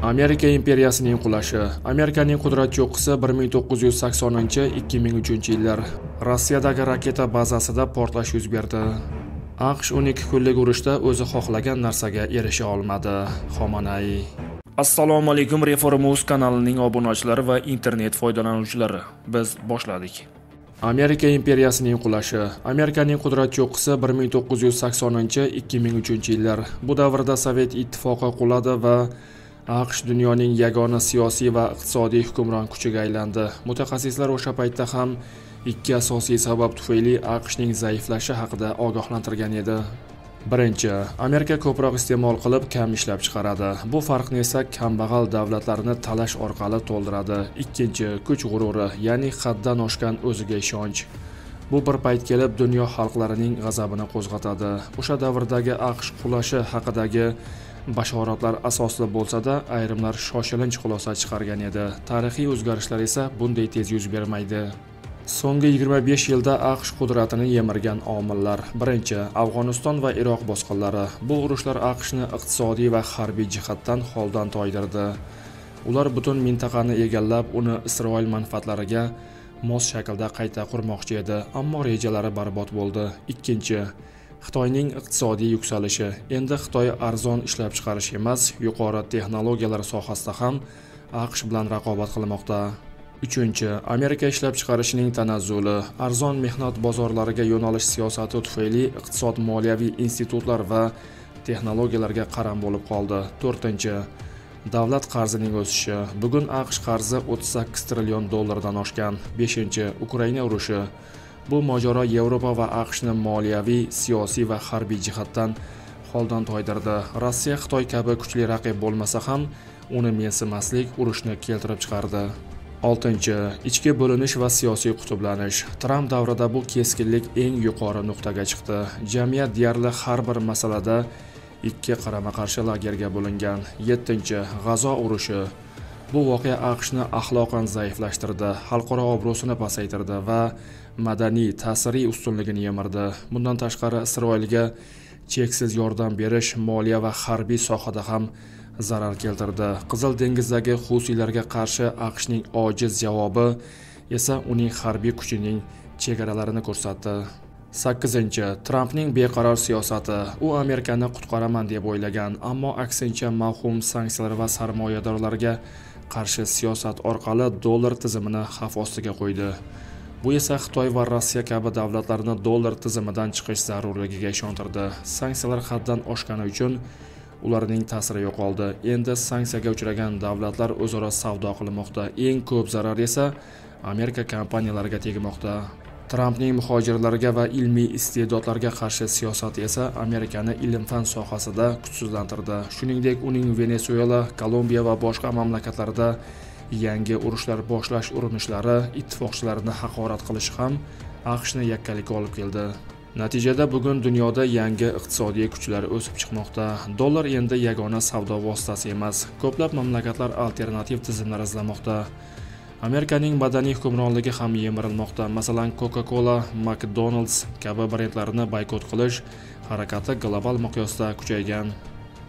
Amerika imperiyasining qulashi. Amerikaning qudrat cho'qqisi 1980-2003 yillar Rossiyadagi raketa bazasida portlash yuz berdi. AQSh 12 kunlik urushda o'zi xohlagan narsaga erisha olmadi. Xomanay. Assalomu alaykum, Reformuz kanalining obunachilari va internet foydalanuvchilari. Biz boshladik. Amerika imperiyasining qulashi. Amerikaning qudrat cho'qqisi 1980-2003 yillar. Bu davrda Sovet ittifoqi quladi va AQSh dunyoning yagona siyosiy va iqtisodiy hukmron kuchiga aylandi. Mutaxassislar o'sha paytda ham ikki asosiy sabab tufayli AQShning zaiflashi haqida ogohlantirgan edi. Birinchi, Amerika ko'proq iste'mol qilib, kam ishlab chiqaradi. Bu farqni esa kambag'al davlatlarni talash orqali to'ldiradi. Ikkinchi, kuch g'ururi, ya'ni haddan oshgan o'ziga ishonch. Bu bir payt kelib dunyo xalqlarining g'azabini qo'zg'atadi. O'sha davrdagi AQSh qulashi haqidagi bashoratlar asosli bo'lsa-da, ayrimlar shoshilinch xulosa chiqargan edi. Tarixiy o'zgarishlar esa bunday tez yuz bermaydi. So'nggi 25 yilda AQSh qudratini yemirgan omillar. Birinchi, Afg'oniston va Iroq bosqinlari. Bu urushlar AQShni iqtisodiy va harbiy jihatdan holdan toydirdi. Ular butun mintaqani egallab, uni Isroil manfaatlariga mos shaklda qayta qurmoqchi edi, ammo rejalari barbod bo'ldi. Ikkinchi, Xitoyning iqtisodiy yuksalishi. Endi Xitoy arzon ishlab chiqarish emas, yuqori texnologiyalar sohasida ham AQSh bilan raqobat qilmoqda. Uchinchi, Amerika ishlab chiqarishining tanazzuli. Arzon mehnat bozorlariga yo'nalish siyosati tufayli iqtisod, moliyaviy institutlar va texnologiyalarga qaram bo'lib qoldi. To'rtinchi, davlat qarzining o'sishi. Bugun AQSh qarzi 38 trillion dollardan oshgan. Beshinchi, Ukraina urushi. Bu mojaro Yevropa va AQShni moliyaviy, siyosiy va harbiy jihatdan holdan toydirdi. Rossiya Xitoy kabi kuchli raqib bo'lmasa ham uni mensimaslik urushni keltirib chiqardi. Oltinchi, ichki bo'linish va siyosiy qutublanish. Tramp davrida bu keskinlik eng yuqori nuqtaga chiqdi. Jamiyat deyarli har bir masalada ikki qarama-qarshi lagerga bo'lingan. Yettinchi, G'azo urushi. Bu voqea AQShni axloqan zaiflashtirdi, xalqaro obro'sini pasaytirdi va madaniy, ta'siriy ustunligini yemirdi. Bundan tashqari Isroilga cheksiz yordam berish moliya va harbiy sohada ham zarar keltirdi. Qizil dengizdagi Husiylarga qarshi AQShning ojiz javobi esa uning harbiy kuchining chegaralarini ko'rsatdi. 8. Trampning beqaror siyosati. U Amerikani qutqaraman deb o'ylagan, ammo aksincha mavhum sanksiyalar va sarmoyadorlarga qarshi siyosat orqali dollar tizimini xavf ostiga qo'ydi. Bu esa Xitoy va Rossiya kabi davlatlarni dollar tizimidan chiqish zarurligiga ishontirdi. Sanksiyalar haddan oshgani uchun ularning ta'siri yo'qoldi. Endi sanksiyaga uchragan davlatlar o'zaro savdo qilmoqda. Eng ko'p zarar esa Amerika kompaniyalariga tegmoqda. Trampning muhojirlarga va ilmiy iste'dodlarga qarshi siyosati esa Amerikani ilm-fan sohasida kuchsizlantirdi. Shuningdek, uning Venesuela, Kolumbiya va boshqa mamlakatlarda yangi urushlar boshlash urinishlari, ittifoqchilarini haqorat qilishi ham AQShni yakkalikka olib keldi. Natijada bugun dunyoda yangi iqtisodiy kuchlar o'sib chiqmoqda. Dollar endi yagona savdo vositasi emas. Ko'plab mamlakatlar alternativ tizimlar izlamoqda. Amerikaning madaniy hukmronligi ham yemirilmoqda. Masalan, Coca-Cola, McDonald's kabi brendlarni boykot qilish harakati global miqyosda kuchaygan.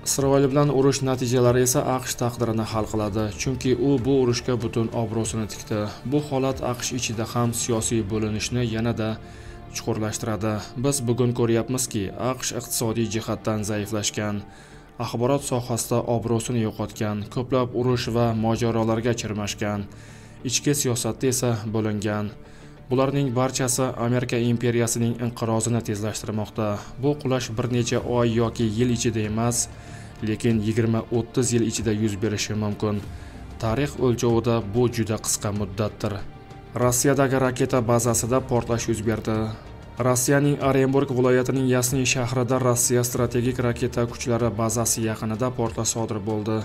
Isroil bilan urush natijalari esa AQSh taqdirini hal qiladi, chunki u bu urushga butun obro'sini tikdi. Bu holat AQSh ichida ham siyosiy bo'linishni yanada chuqurlashtiradi. Biz bugun ko'ryapmizki, AQSh iqtisodiy jihatdan zaiflashgan, axborot sohasida obro'sini yo'qotgan, ko'plab urush va mojarolarga chirmashgan, ichki siyosatda esa bo'lingan. Bularning barchasi Amerika imperiyasining inqirozini tezlashtirmoqda. Bu qulash bir necha oy yoki yil ichida emas, lekin 20-30 yil ichida yuz berishi mumkin. Tarix o'lchovida bu juda qisqa muddatdir. Rossiyadagi raketa bazasida portlash yuz berdi. Rossiyaning Orenburg viloyatining Yasniy shahrida Rossiya strategik raketa kuchlari bazasi yaqinida portlash sodir bo'ldi.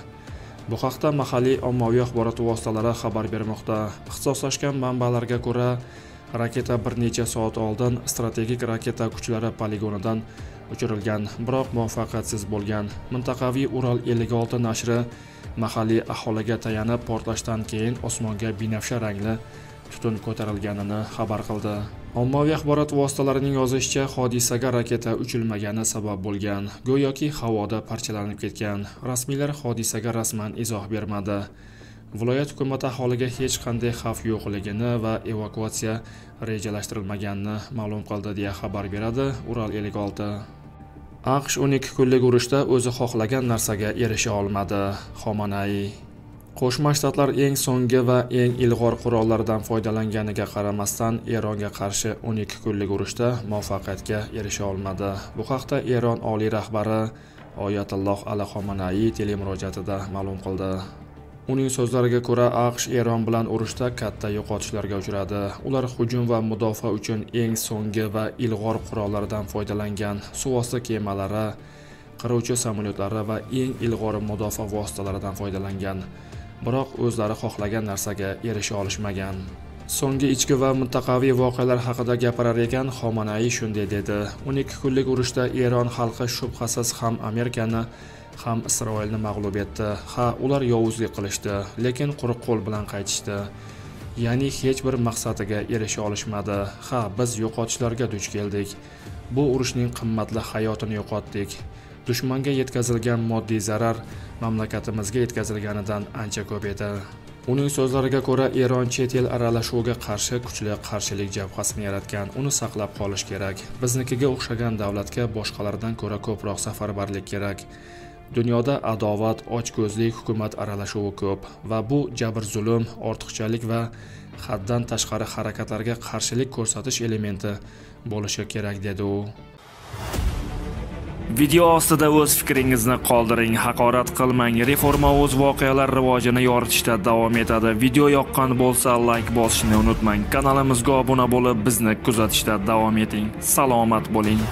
Bu haqda mahalliy ommaviy axborot vositalari xabar bermoqda. Ixtisoslashgan manbalarga ko'ra, raketa bir necha soat oldin strategik raketa kuchlari poligonidan uchirilgan, biroq muvaffaqiyatsiz bo'lgan. Mintaqaviy Ural 56 nashri mahalliy aholiga tayanib, portlashdan keyin osmonga binafsha rangli tutun ko'tarilganini xabar qildi. Ommaviy axborot vositalarining yozishicha, hodisaga raketa uchilmagani sabab bo'lgan, go'yoki havoda parchalanib ketgan. Rasmiylar hodisaga rasman izoh bermadi. Viloyat hukumati aholiga hech qanday xavf yo'qligini va evakuatsiya rejalashtirilmaganini ma'lum qildi deya xabar beradi Ural-56. AQSh 12 kunlik urushda o'zi xohlagan narsaga erisha olmadi. Xomanai. Qo'shma Shtatlar eng so'nggi va eng ilg'or qurollardan foydalanganiga qaramasdan Eronga qarshi 12 kunlik urushda muvaffaqiyatga erisha olmadi. Bu haqda Eron oliy rahbari Oyatulloh Ali Xomanai telemurojaatida ma'lum qildi. Uning so'zlariga ko'ra, AQSh Eron bilan urushda katta yo'qotishlarga uchradi. Ular hujum va mudofaa uchun eng so'nggi va ilg'or qurollardan foydalangan, suvosti kemalari, qiruvchi samolyotlari va eng ilg'or mudofaa vositalaridan foydalangan. Biroq o'zlari xohlagan narsaga erisha olishmagan. So'nggi ichki va mintaqaviy voqealar haqida gapirar ekan, Xomanai shunday dedi: 12 kunlik urushda Eron xalqi shubhasiz ham Amerikani ham Isroilni mag'lub etdi. Ha, ular yovuzlik qilishdi, lekin quruq qo'l bilan qaytishdi. Ya'ni hech bir maqsadiga erisha olishmadi. Ha, biz yo'qotishlarga duch keldik. Bu urushning qimmatli hayotini yo'qotdik. Dushmanga yetkazilgan moddiy zarar mamlakatimizga yetkazilganidan ancha ko'p edi. Uning so'zlariga ko'ra, Eron chet el aralashuviga qarshi kuchli qarshilik jabhasini yaratgan, uni saqlab qolish kerak. Biznikiga o'xshagan davlatga boshqalardan ko'ra ko'proq safarbarlik kerak. Dunyoda adovat, ochko'zlik, hukumat aralashuvi ko'p va bu jabr zulm, ortiqchalik va haddan tashqari harakatlarga qarshilik ko'rsatish elementi bo'lishi kerak dedi u. Video ostida o'z fikringizni qoldiring, haqorat qilmang. Reforma o'z voqealar rivojini yoritishda davom etadi. Video yoqqan bo'lsa, like bosishni unutmang. Kanalimizga obuna bo'lib, bizni kuzatishda davom eting. Salomat bo'ling.